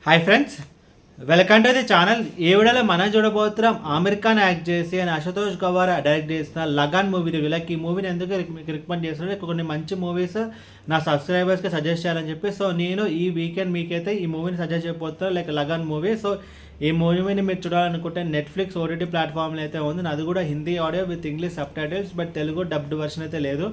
Hi friends, welcome to the channel. ఈ వీడియోలో మనం చూడబోతున్నాం ఆమిర్ ఖాన్ యాక్ట్ చేసి అండ్ అశుతోష్ గవార్ డైరెక్ట్ చేసిన లగాన్ మూవీ రివ్యూ. లైక్ ఈ మూవీని ఎందుకు మీకు రికమెండ్ చేస్తున్నాను, కొన్ని మంచి మూవీస్ నా సబ్స్క్రైబర్స్కి సజెస్ట్ చేయాలని చెప్పి నేను ఈ వీకెండ్ మీకైతే ఈ మూవీని సజెస్ట్ చేయబోతున్నాను. Like Lagaan movie. ఈ మూవీని మీరు చూడాలనుకుంటే నెట్ఫ్లిక్స్ ఓటీటీ ప్లాట్ఫామ్లో అయితే ఉంది. అది కూడా Hindi audio with English sub titles, but Telugu dubbed version అయితే లేదు.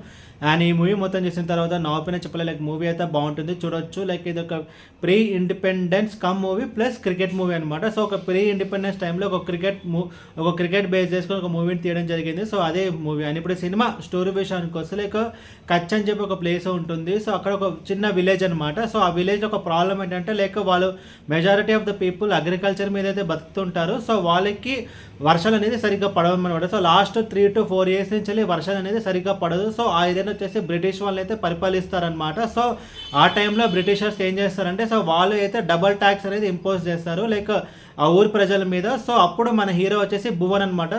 అండ్ ఈ మూవీ మొత్తం చూసిన తర్వాత నా ఒపీనియన్ చెప్పలే, లైక్ మూవీ అయితే బాగుంటుంది, చూడొచ్చు. లైక్ ఇది ఒక pre independence come movie plus cricket movie అనమాట. ఒక ప్రీ ఇండిపెండెన్స్ టైంలో ఒక క్రికెట్ బేస్ చేసుకొని ఒక మూవీని తీయడం జరిగింది. అదే మూవీ. అండ్ ఇప్పుడు సినిమా స్టోరీ విషయానికి వస్తే లైక్ కచ్ అని చెప్పి ఒక ప్లేస్ ఉంటుంది. అక్కడ ఒక చిన్న విలేజ్ అనమాట. ఆ విలేజ్ ఒక ప్రాబ్లం ఏంటంటే లైక్ వాళ్ళు majority of the people agriculture మీద అయితే బతుకుతుంటారు. వాళ్ళకి వర్షాలు అనేది సరిగ్గా పడవన్నమాట. లాస్ట్ 3 to 4 years నుంచి వర్షాలు అనేది సరిగ్గా పడదు. ఆ ఏరియాలో వచ్చేసి బ్రిటిష్ వాళ్ళు అయితే పరిపాలిస్తారనమాట. ఆ టైంలో బ్రిటిషర్స్ ఏం చేస్తారంటే వాళ్ళు అయితే డబల్ ట్యాక్స్ అనేది ఇంపోజ్ చేస్తారు లైక్ ఆ ఊరి ప్రజల మీద. అప్పుడు మన హీరో వచ్చేసి భువన్ అనమాట.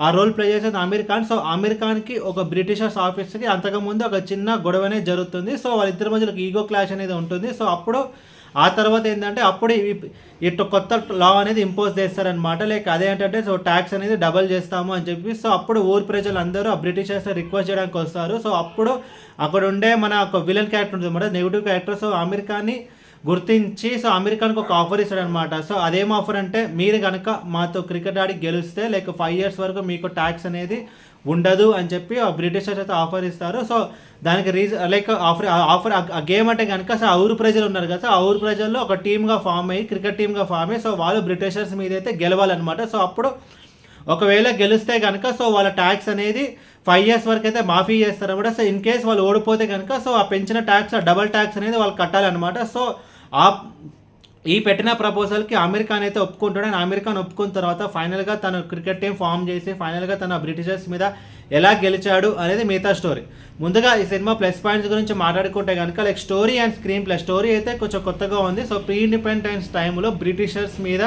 ఆ రోల్ ప్లే చేసేది ఆమిర్ ఖాన్. ఆమిర్ ఖాన్కి ఒక బ్రిటిషర్స్ ఆఫీస్కి అంతకుముందు ఒక చిన్న గొడవ అనేది జరుగుతుంది. వాళ్ళిద్దరి మధ్యలో ఈగో క్లాష్ అనేది ఉంటుంది. అప్పుడు ఆ తర్వాత ఏంటంటే అప్పుడు ఇటు కొత్త లా అనేది ఇంపోజ్ చేస్తారనమాట. లైక్ అదేంటంటే ట్యాక్స్ అనేది డబల్ చేస్తాము అని చెప్పి. అప్పుడు ఊరి ప్రజలందరూ ఆ బ్రిటిషర్స్ రిక్వెస్ట్ చేయడానికి వస్తారు. అప్పుడు అక్కడ ఉండే మన ఒక విలన్ క్యారెక్టర్ ఉంటుంది అనమాట, నెగిటివ్ క్యారెక్టర్. ఆమిర్ ఖాన్ని గుర్తించి ఆమిర్ ఖాన్కి ఒక ఆఫర్ ఇస్తాడనమాట. అదేం ఆఫర్ అంటే, మీరు కనుక మాతో క్రికెట్ ఆడి గెలిస్తే లైక్ 5 years వరకు మీకు ట్యాక్స్ అనేది ఉండదు అని చెప్పి ఆ బ్రిటిషర్స్ అయితే ఆఫర్ ఇస్తారు. దానికి లైక్ ఆఫర్ ఆ గేమ్ అంటే కనుక ఆ ఊరు ప్రజలు ఉన్నారు కదా, ఆ ఊరు ప్రజల్లో ఒక టీమ్గా ఫామ్ అయ్యి క్రికెట్ టీమ్గా ఫామ్ అయ్యి వాళ్ళు బ్రిటిషర్స్ మీద అయితే గెలవాలన్నమాట. అప్పుడు ఒకవేళ గెలిస్తే కనుక వాళ్ళ ట్యాక్స్ అనేది 5 years వరకు అయితే మాఫీ చేస్తారనమాట. ఇన్ కేస్ వాళ్ళు ఓడిపోతే కనుక ఆ పెంచిన ట్యాక్స్, ఆ డబల్ ట్యాక్స్ అనేది వాళ్ళు కట్టాలన్నమాట. ఈ పెట్టిన ప్రపోజల్కి ఆమిర్ ఖాన్ అయితే ఒప్పుకుంటాడు. అండ్ ఆమిర్ ఖాన్ ఒప్పుకున్న తర్వాత ఫైనల్గా తను క్రికెట్ టీం ఫామ్ చేసి ఫైనల్గా తన బ్రిటిషర్స్ మీద ఎలా గెలిచాడు అనేది మిగతా స్టోరీ. ముందుగా ఈ సినిమా ప్లస్ పాయింట్స్ గురించి మాట్లాడుకుంటే కనుక like story and screen play. Story అయితే కొంచెం కొత్తగా ఉంది. ప్రీ ఇండిపెండెన్స్ టైంలో బ్రిటిషర్స్ మీద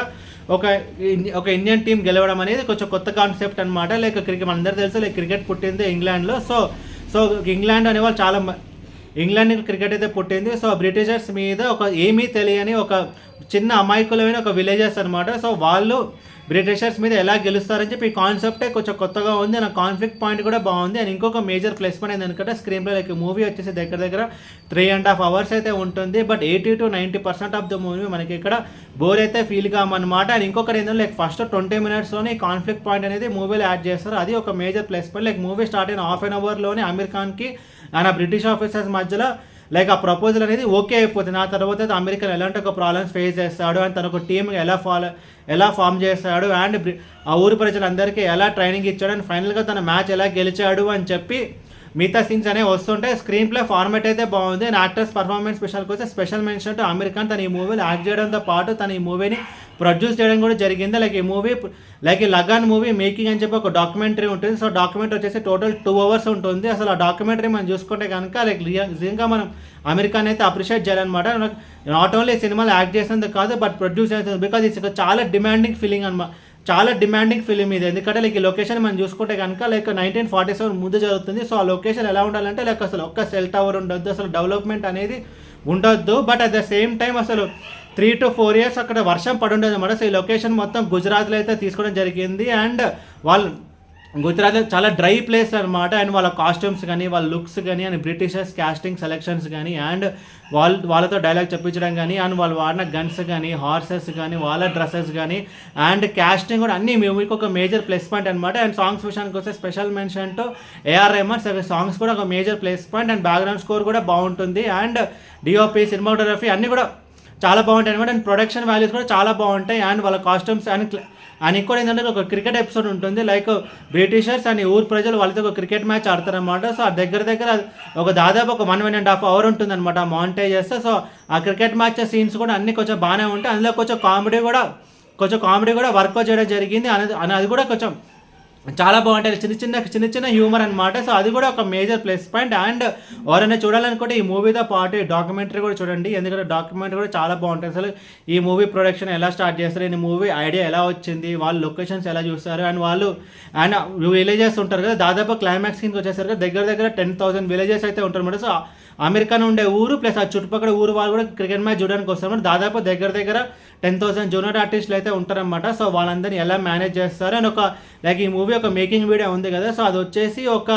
ఒక ఇండియన్ టీం గెలవడం అనేది కొంచెం కొత్త కాన్సెప్ట్ అనమాట. లైక్ క్రికెట్ మనందరూ తెలుసు, లైక్ క్రికెట్ పుట్టింది ఇంగ్లాండ్లో. ఇంగ్లాండ్ అనేవాళ్ళు చాలా ఇంగ్లాండ్ క్రికెట్ అయితే పుట్టింది. బ్రిటిషర్స్ మీద ఒక ఏమీ తెలియని ఒక చిన్న అమాయకులమైన ఒక విలేజెస్ అనమాట. వాళ్ళు బ్రిటిషర్స్ మీద ఎలా గెలుస్తారని చెప్పి ఈ కాన్సెప్టే కొంచెం కొత్తగా ఉంది. నా కాన్ఫ్లిక్ట్ పాయింట్ కూడా బాగుంది. అండ్ ఇంకొక మేజర్ ప్లస్ పాయింట్ ఏంటంటే స్క్రీన్ ప్లే. లైక్ మూవీ వచ్చేసి దగ్గర 3.5 hours అయితే ఉంటుంది. But 80 to 90% of the movie మనకి ఇక్కడ బోర్ అయితే ఫీల్ కామన్నమాట. అండ్ ఇంకొకటి ఏంటంటే లైక్ ఫస్ట్ 20 minutesలోనే కాన్ఫ్లిక్ట్ పాయింట్ అనేది మూవీలో యాడ్ చేస్తారు. అది ఒక major plus point. Like movie start అయిన ½ an hourలోనే ఆమిర్ ఖాన్కి అండ్ ఆ బ్రిటిష్ ఆఫీసర్స్ మధ్యలో లైక్ ఆ ప్రపోజల్ అనేది ఓకే అయిపోతుంది. ఆ తర్వాత అమెరికన్ ఎలాంటి ఒక ప్రాబ్లమ్స్ ఫేస్ చేస్తాడు అండ్ తనకు టీమ్ ఎలా ఫామ్ చేస్తాడు అండ్ ఆ ఊరి ప్రజలందరికీ ఎలా ట్రైనింగ్ ఇచ్చాడు అండ్ ఫైనల్గా తన మ్యాచ్ ఎలా గెలిచాడు అని చెప్పి మిగతా సీన్స్ అనేవి వస్తుంటాయి. స్క్రీన్ ప్లే ఫార్మాట్ అయితే బాగుంది. అండ్ యాక్టర్స్ పర్ఫార్మెన్స్ విషయానికి వస్తే special mention to Aamir Khan. తన ఈ మూవీలో యాక్ట్ చేయడంతో పాటు తన ఈ మూవీని ప్రొడ్యూస్ చేయడం కూడా జరిగింది. లైక్ ఈ మూవీ లైక్ ఈ లగాన్ మూవీ మేకింగ్ అని చెప్పి ఒక డాక్యుమెంటరీ ఉంటుంది. డాక్యుమెంటరీ వచ్చేసి టోటల్ 2 hours ఉంటుంది. అసలు ఆ డాక్యుమెంటరీ మనం చూసుకుంటే కనుక లైక్ నిజంగా మనం ఆమిర్ ఖాన్ అయితే అప్రిషియేట్ చేయాలన్నమాట. నాట్ ఓన్లీ సినిమాలో యాక్ట్ చేసేందుకు కాదు, బట్ ప్రొడ్యూస్ చేస్తుంది. బికాజ్ ఇట్స్ చాలా డిమాండింగ్ ఫీలింగ్ అనమాట. చాలా డిమాండింగ్ ఫిలిం ఇది. ఎందుకంటే లైక్ ఈ లొకేషన్ మనం చూసుకుంటే కనుక లైక్ 1947 ముందు జరుగుతుంది. ఆ లొకేషన్ ఎలా ఉండాలంటే లైక్ అసలు ఒక్క సెల్ టవర్ ఉండొద్దు, అసలు డెవలప్మెంట్ అనేది ఉండొద్దు. But at the same time అసలు 3 to 4 years అక్కడ వర్షం పడి ఉండదు అనమాట. ఈ లొకేషన్ మొత్తం గుజరాత్లో అయితే తీసుకోవడం జరిగింది. అండ్ వాళ్ళు గుజరాత్ చాలా డ్రై ప్లేస్ అనమాట. అండ్ వాళ్ళ కాస్ట్యూమ్స్ కానీ వాళ్ళ లుక్స్ కానీ అండ్ బ్రిటిషర్స్ క్యాస్టింగ్ సెలెక్షన్స్ కానీ అండ్ వాళ్ళతో డైలాగ్ చెప్పించడం కానీ అండ్ వాళ్ళు వాడిన గన్స్ కానీ హార్సెస్ కానీ వాళ్ళ డ్రెస్సెస్ కానీ అండ్ క్యాస్టింగ్ కూడా అన్నీ మీకు ఒక మేజర్ ప్లస్ పాయింట్ అనమాట. అండ్ సాంగ్స్ విషయానికి వస్తే special mention to A R Rahman. Songs కూడా ఒక major plus point. And background score కూడా బాగుంటుంది. అండ్ డిఓపి సినిమాటోగ్రఫీ అన్నీ కూడా చాలా బాగుంటాయి అనమాట. అండ్ ప్రొడక్షన్ వాల్యూస్ కూడా చాలా బాగుంటాయి. అండ్ వాళ్ళ కాస్ట్యూమ్స్ అండ్ ఇంకోటి ఏంటంటే ఒక క్రికెట్ ఎపిసోడ్ ఉంటుంది. లైక్ బ్రిటిషర్స్ అండ్ ఊరు ప్రజలు వాళ్ళతో ఒక క్రికెట్ మ్యాచ్ ఆడతారనమాట. ఆ దగ్గర ఒక దాదాపు ఒక 1.5 hours ఉంటుంది అనమాట మాంటేజ్ చేస్తే. ఆ క్రికెట్ మ్యాచ్ సీన్స్ కూడా అన్నీ కొంచెం బాగానే ఉంటాయి. అందులో కొంచెం కామెడీ కూడా వర్కౌట్ చేయడం జరిగింది. అది కూడా కొంచెం చాలా బాగుంటాయి. చిన్న హ్యూమర్ అనమాట. అది కూడా ఒక మేజర్ ప్లస్ పాయింట్. అండ్ ఎవరైనా చూడాలనుకుంటే ఈ మూవీతో పాటు డాక్యుమెంటరీ కూడా చూడండి. ఎందుకంటే డాక్యుమెంటరీ కూడా చాలా బాగుంటుంది. అసలు ఈ మూవీ ప్రొడక్షన్ ఎలా స్టార్ట్ చేస్తారు, ఈ మూవీ ఐడియా ఎలా వచ్చింది, వాళ్ళు లొకేషన్స్ ఎలా చూస్తారు అండ్ విలేజెస్ ఉంటారు కదా, దాదాపు క్లైమాక్స్ కిందకి వచ్చేసరికి దగ్గర 10,000 విలేజెస్ అయితే ఉంటారు అనమాట. అమెరికాలో ఉండే ఊరు ప్లస్ ఆ చుట్టుపక్కల ఊరు వాళ్ళు కూడా క్రికెట్ మ్యాచ్ చూడడానికి వస్తారు. దాదాపు దగ్గర 10,000 జూనియర్ ఆర్టిస్టులు అయితే ఉంటారనమాట. సో వాళ్ళందరినీ ఎలా మేనేజ్ చేస్తారు అని లైక్ ఈ మూవీ ఒక మేకింగ్ వీడియో ఉంది కదా, సో అది వచ్చేసి ఒక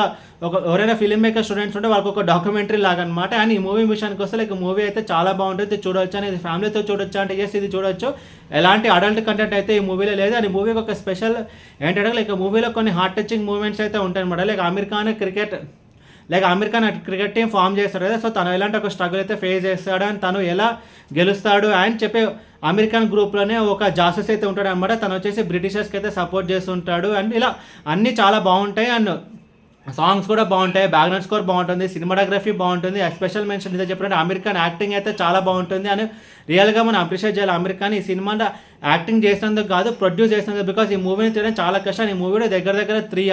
ఎవరైనా ఫిల్మ్ మేకర్ స్టూడెంట్స్ ఉంటే వాళ్ళకి ఒక డాక్యుమెంటరీ లాగా అనమాట. అండ్ ఈ మూవీ విషయానికి వస్తే లైక్ మూవీ అయితే చాలా బాగుంటుంది, చూడొచ్చు. అని ఇది ఫ్యామిలీతో చూడొచ్చు అంటే ఇది చూడొచ్చు. ఎలాంటి అడల్ట్ కంటెంట్ అయితే ఈ మూవీలో లేదు. అని మూవీకి ఒక స్పెషల్ ఏంటంటే లైక్ మూవీలో కొన్ని హార్ట్ టచింగ్ మూమెంట్స్ అయితే ఉంటాయి అనమాట. Like Aamir Khan cricket team form చేస్తాడు కదా, సో తను ఎలాంటి ఒక స్ట్రగుల్ అయితే ఫేస్ చేస్తాడు అండ్ తను ఎలా గెలుస్తాడు అండ్ చెప్పే అమీర్ ఖాన్ గ్రూప్లోనే ఒక జాసూస్ అయితే ఉంటాడు అనమాట. తను వచ్చేసి బ్రిటిషర్స్కి అయితే సపోర్ట్ చేస్తుంటాడు అండ్ ఇలా అన్నీ చాలా బాగుంటాయి. అండ్ సాంగ్స్ కూడా బాగుంటాయి, బ్యాక్గ్రౌండ్ స్కోర్ బాగుంటుంది, సినిమాటోగ్రఫీ బాగుంటుంది. స్పెషల్ మెన్షన్ ఇదే చెప్పినట్టు అమీర్ ఖాన్ యాక్టింగ్ అయితే చాలా బాగుంటుంది అని రియల్గా మనం అప్రిషియేట్ చేయాలి. అమీర్ ఖాన్ ఈ సినిమాలో యాక్టింగ్ చేసినందుకు కాదు, ప్రొడ్యూస్ చేసినందుకు. బికాస్ ఈ మూవీని తీయడం చాలా కష్టం. ఈ మూవీలో దగ్గర 3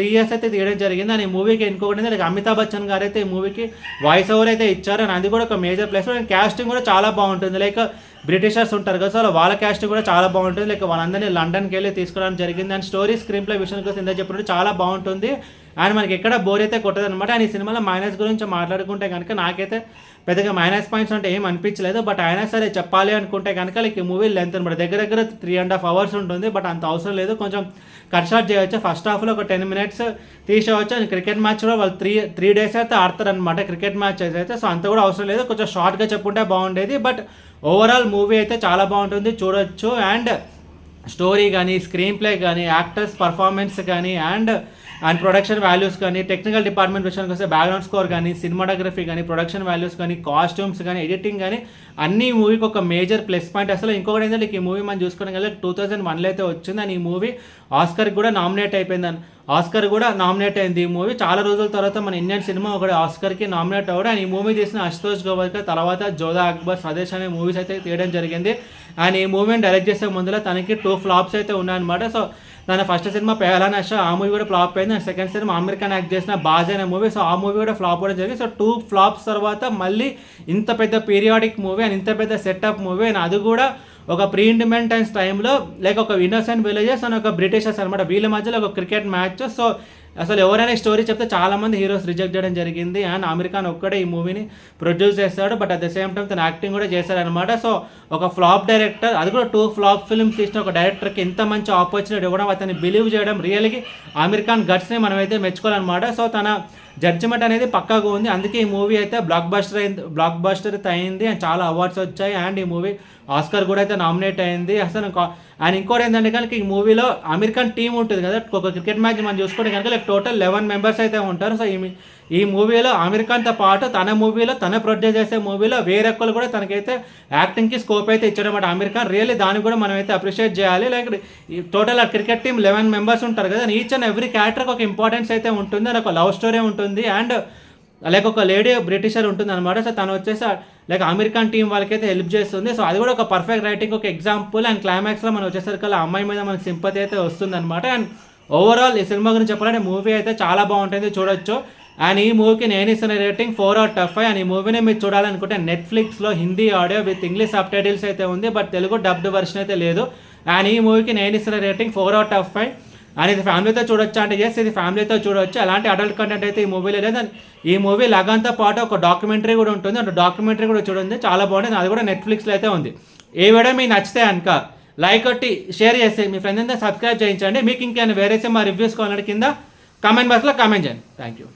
ఇయర్స్ అయితే తీయడం జరిగింది. అని ఈ మూవీకి ఇంకొకటి లైక్ అమితాబ్ బచ్చన్ గారు అయితే ఈ మూవీకి వాయిస్ ఓవర్ అయితే ఇచ్చారు. అని అది కూడా ఒక మేజర్ ప్లస్. అండ్ క్యాస్టింగ్ కూడా చాలా బాగుంటుంది. లైక్ బ్రిటిషర్స్ ఉంటారు కదా, సో వాళ్ళ క్యాస్టింగ్ కూడా చాలా బాగుంటుంది. లైక్ వాళ్ళందరినీ లండన్కి వెళ్ళి తీసుకురావడం జరిగింది. అండ్ స్టోరీ స్క్రీన్ ప్లే విషయానికి వస్తే ఇంత చెప్పినట్టు చాలా బాగుంటుంది. అండ్ మనకి ఎక్కడ బోర్ అయితే కొట్టదు అనమాట. అండ్ ఈ సినిమాలో మైనస్ గురించి మాట్లాడుకుంటే కనుక నాకైతే పెద్దగా మైనస్ పాయింట్స్ అంటే ఏం అనిపించలేదు. బట్ అయినా సరే చెప్పాలి అనుకుంటే కనుక లైక్ ఈ మూవీ లెంత్ అనమాట దగ్గర 3.5 hours ఉంటుంది. బట్ అంత అవసరం లేదు, కొంచెం కట్ షార్ట్ చేయవచ్చు. ఫస్ట్ హాఫ్లో ఒక 10 minutes తీసేవచ్చు. అండ్ క్రికెట్ మ్యాచ్ కూడా వాళ్ళు 3 days అయితే ఆడతారనమాట క్రికెట్ మ్యాచెస్ అయితే. సో అంత కూడా అవసరం లేదు, కొంచెం షార్ట్గా చెప్పుంటే బాగుండేది. బట్ ఓవరాల్ మూవీ అయితే చాలా బాగుంటుంది, చూడొచ్చు. అండ్ స్టోరీ కానీ, స్క్రీన్ ప్లే కానీ, యాక్టర్స్ పర్ఫార్మెన్స్ కానీ అండ్ ప్రొడక్షన్ వాల్యూస్ కానీ, టెక్నికల్ డిపార్ట్మెంట్ విషయానికి వస్తే బ్యాక్గ్రౌండ్ స్కోర్ కానీ, సినిమాటోగ్రఫీ కానీ, ప్రొడక్షన్ వాల్యూస్ కానీ, కాస్ట్యూమ్స్ కానీ, ఎడిటింగ్ కానీ అన్ని మూవీకి ఒక మేజర్ ప్లస్ పాయింట్. అసలు ఇంకొకటి ఏంటంటే ఈ మూవీ మనం చూసుకోవడం కదా 2001లో అయితే వచ్చింది. అని ఈ మూవీ ఆస్కర్ కూడా నామినేట్ అయింది. ఈ మూవీ చాలా రోజుల తర్వాత మన ఇండియన్ సినిమా ఒకటి ఆస్కర్కి నామినేట్ అవ్వడం. అండ్ ఈ మూవీ చేసిన అశుతోష్ గోవాల్కర్ తర్వాత జోధా అక్బర్, స్వదేశ్ అనే మూవీస్ అయితే తీయడం జరిగింది. అండ్ ఈ మూవీని డైరెక్ట్ చేసే ముందులో తనకి 2 flops అయితే ఉన్నాయన్నమాట. సో తన ఫస్ట్ సినిమా పెహలా నషా, ఆ మూవీ కూడా ఫ్లాప్ అయింది. And second cinema Aamir Khan act చేసిన బాజ్ అనే మూవీ, సో ఆ మూవీ కూడా ఫ్లాప్ అవ్వడం జరిగింది. సో 2 flops తర్వాత మళ్ళీ ఇంత పెద్ద పీరియాడిక్ మూవీ అండ్ ఇంత పెద్ద సెటప్ మూవీ అండ్ అది కూడా ఒక ప్రీ ఇండిపెండెన్స్ టైంలో లైక్ ఒక ఇన్నోసెంట్ విలేజెస్ అండ్ ఒక బ్రిటిషర్స్ అనమాట, వీళ్ళ మధ్యలో ఒక క్రికెట్ మ్యాచ్. సో అసలు ఎవరైనా స్టోరీ చెప్తే చాలామంది హీరోస్ రిజెక్ట్ చేయడం జరిగింది. అండ్ అమీర్ ఖాన్ ఒక్కడే ఈ మూవీని ప్రొడ్యూస్ చేస్తాడు, but at the same time తన యాక్టింగ్ కూడా చేశాడనమాట. సో ఒక ఫ్లాప్ డైరెక్టర్, అది కూడా 2 flop ఫిల్మ్స్ తీసిన ఒక డైరెక్టర్కి ఎంత మంచి ఆపర్చునిటీ ఇవ్వడం, అతన్ని బిలీవ్ చేయడం, రియల్గా అమీర్ ఖాన్ గట్స్ని మనమైతే మెచ్చుకోవాలన్నమాట. సో తన జడ్జిమెంట్ అనేది పక్కాగా ఉంది. అందుకే ఈ మూవీ అయితే బ్లాక్ బస్టర్ అయింది అండ్ చాలా అవార్డ్స్ వచ్చాయి. అండ్ ఈ మూవీ ఆస్కర్ కూడా అయితే నామినేట్ అయింది. అసలు అండ్ ఇంకోటి ఏంటంటే కనుక ఈ మూవీలో అమీర్ ఖాన్ టీం ఉంటుంది కదా, ఒక క్రికెట్ మ్యాచ్ మనం చూసుకుంటే కనుక లైక్ టోటల్ 11 members అయితే ఉంటారు. సో ఈ మూవీలో అమీర్ ఖాన్తో పాటు తన ప్రొడ్యూస్ చేసే మూవీలో వేరే ఒక్కరు కూడా తనకైతే యాక్టింగ్కి స్కోప్ అయితే ఇచ్చాడన్నమాట అమీర్ ఖాన్. రియల్లీ దాన్ని కూడా మనం అయితే అప్రిషియేట్ చేయాలి. లైక్ ఈ టోటల్ ఆ క్రికెట్ టీం 11 members ఉంటారు కదా, ఈచ్ అండ్ ఎవ్రీ క్యారెక్టర్కి ఒక ఇంపార్టెన్స్ అయితే ఉంటుంది. అండ్ ఒక లవ్ స్టోరీ ఉంటుంది అండ్ లైక్ ఒక లేడీ బ్రిటిషర్ ఉంటుంది అనమాట. సో తను వచ్చేసి లైక్ అమీర్ ఖాన్ టీం వాళ్ళకైతే హెల్ప్ చేస్తుంది. సో అది కూడా ఒక పర్ఫెక్ట్ రైటింగ్, ఒక ఎగ్జాంపుల్. అండ్ క్లైమాక్స్లో మనం వచ్చేసరికి అమ్మాయి మీద మనకు సింపతి అయితే వస్తుంది అనమాట. అండ్ ఓవరాల్ ఈ సినిమా గురించి చెప్పాలంటే మూవీ అయితే చాలా బాగుంటుంది, చూడొచ్చు. అండ్ ఈ మూవీకి నేను ఇస్తున్న రేటింగ్ 4/5. అండ్ ఈ మూవీని మీరు చూడాలనుకుంటే నెట్ఫ్లిక్స్లో Hindi audio with English subtitles అయితే ఉంది, బట్ తెలుగు డబ్డ్ వర్షన్ అయితే లేదు. అండ్ ఈ మూవీకి నేను ఇస్తున్న రేటింగ్ 4/5. అండ్ ఇది ఫ్యామిలీతో చూడొచ్చు అంటే ఇది ఫ్యామిలీతో చూడొచ్చు, అలాంటి అడల్ట్ కంటెంట్ అయితే ఈ మూవీలో లేదు. ఈ మూవీ లగాన్తో పాటు ఒక డాక్యుమెంటరీ కూడా ఉంటుంది, అంటే డాక్యుమెంటరీ కూడా చూడండి, చాలా బాగుంటుంది. అది కూడా నెట్ఫ్లిక్స్లో అయితే ఉంది. ఏ వీడియో మీకు నచ్చితే కనుక లైక్ కొట్టి షేర్ చేస్తే మీ ఫ్రెండ్స్ అంతా సబ్స్క్రైబ్ చేయించండి. మీకు ఇంకేమైనా వేరే సినిమా రివ్యూస్ కావాలంటే కింద కామెంట్ బాక్స్లో కామెంట్ చేయండి. Thank you.